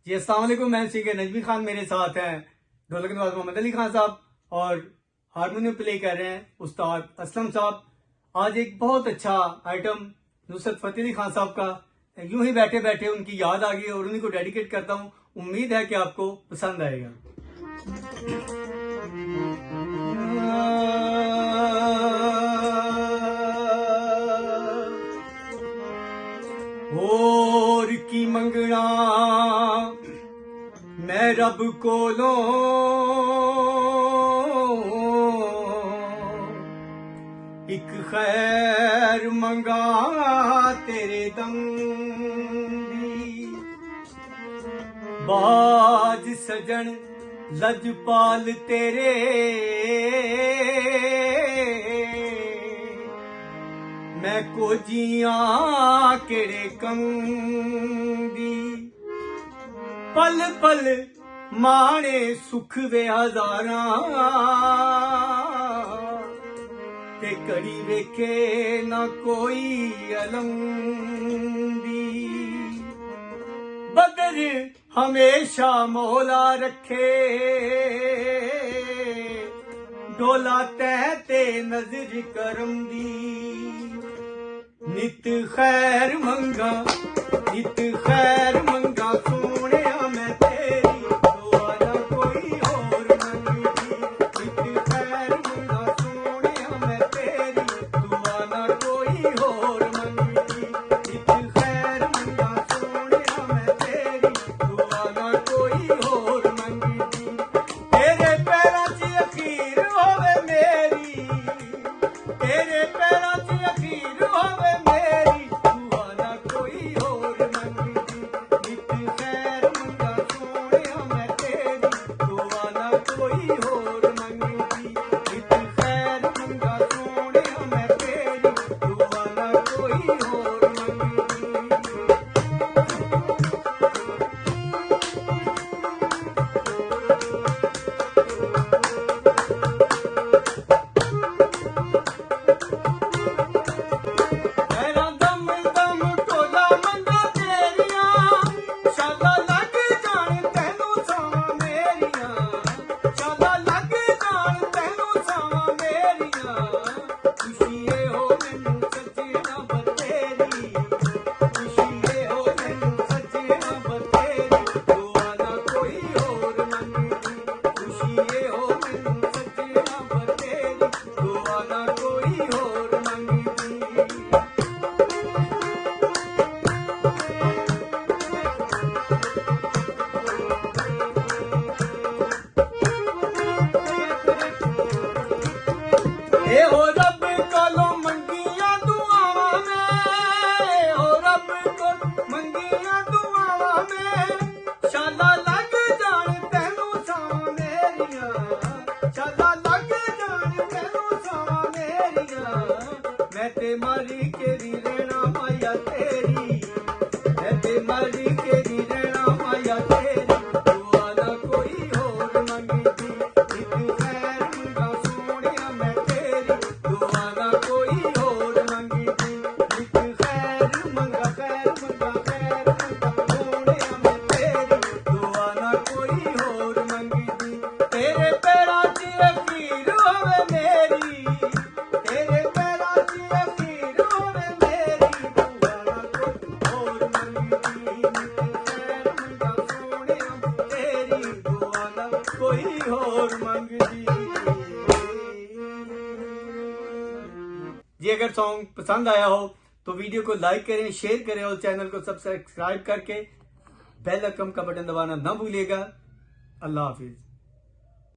जी अस्सलाम वालेकुम। मैं सिंगर नजमी खान, मेरे साथ हैं ढोलक नवाज मोहम्मद अली खान साहब और हारमोनियम प्ले कर रहे हैं उस्ताद असलम साहब। आज एक बहुत अच्छा आइटम नुसरत फतेह अली खान साहब का, यूं ही बैठे बैठे उनकी याद आ गई और उन्हीं को डेडिकेट करता हूं। उम्मीद है कि आपको पसंद आएगा। और की मंगना मैं रब कोलों एक खैर मंगा तेरे दम दी। बाज सजन लजपाल तेरे मैं को जिया केड़े कम दी। पल पल माणे सुख वे हजारा ते कड़ी वेखे ना कोई अलम दी। बदर हमेशा मौला रखे डोला तै ते नजर करम दी। नित खैर मंगा नित खैर मंगा सोने मैं तेरी दुआ ना कोई और मंगदी। नित खैर मंगा सोने मैं तेरी दुआ ना कोई और मंगदी। नित खैर मंगा सोने मैं तेरी दुआ ना कोई और मंगदी। तेरे पैरां च अखीर होवे मेरी, तेरे पैरां च अखीर होवे मेरी दुआ ना कोई और मंगदी। नित खैर मंगा सोने मैं तेरी दुआ ना कोई और मंगदी। नित खैर मंगा सोने मैं तेरी दुआ ना कोई और मंगदी। मेरा दम दम ढोला मंगा तेरियां शाला लग जान तैनू सावां मेरियां। शाला लग जान तैनू सावां मेरियां। खुशिए हो मैनू सजना बतेरी, खुशिए हो मैनू सजना बतेरी दुआ ना कोई और मंगदी। खुशिए हो मैनू सजना बतेरी दुआ ना कोई और मंगदी। ए हो रब कोलों मंगियां दुआवां में, हो रब कोलों मंगियां दुआवां में शाला लग जान तैनू सावां मेरियां। शाला लग जान तैनू सावां मेरियां। मैं ते मारी केरी रहना माया तेरी, मैं ते मारी केरी रहना माया तेरी दुआ ना कोई और मंगदी। नित खैर मंगा सोनिया मैं तेरी दुआ ना कोई और मंगदी। नित खैर मंगा खैर मंगा सोनिया मैं तेरी दुआ ना कोई और मंगदी। तेरे पैरां च अखीर होवे मेरी, तेरे पैरां च अखीर होवे मेरी दुआ ना कोई और मंगदी। नित खैर मंगा सोनिया तेरी दुआ ना कोई और मंगदी। जी अगर सॉन्ग पसंद आया हो तो वीडियो को लाइक करें, शेयर करें और चैनल को सब्सक्राइब करके बेल आइकन का बटन दबाना ना भूलिएगा। अल्लाह हाफिज।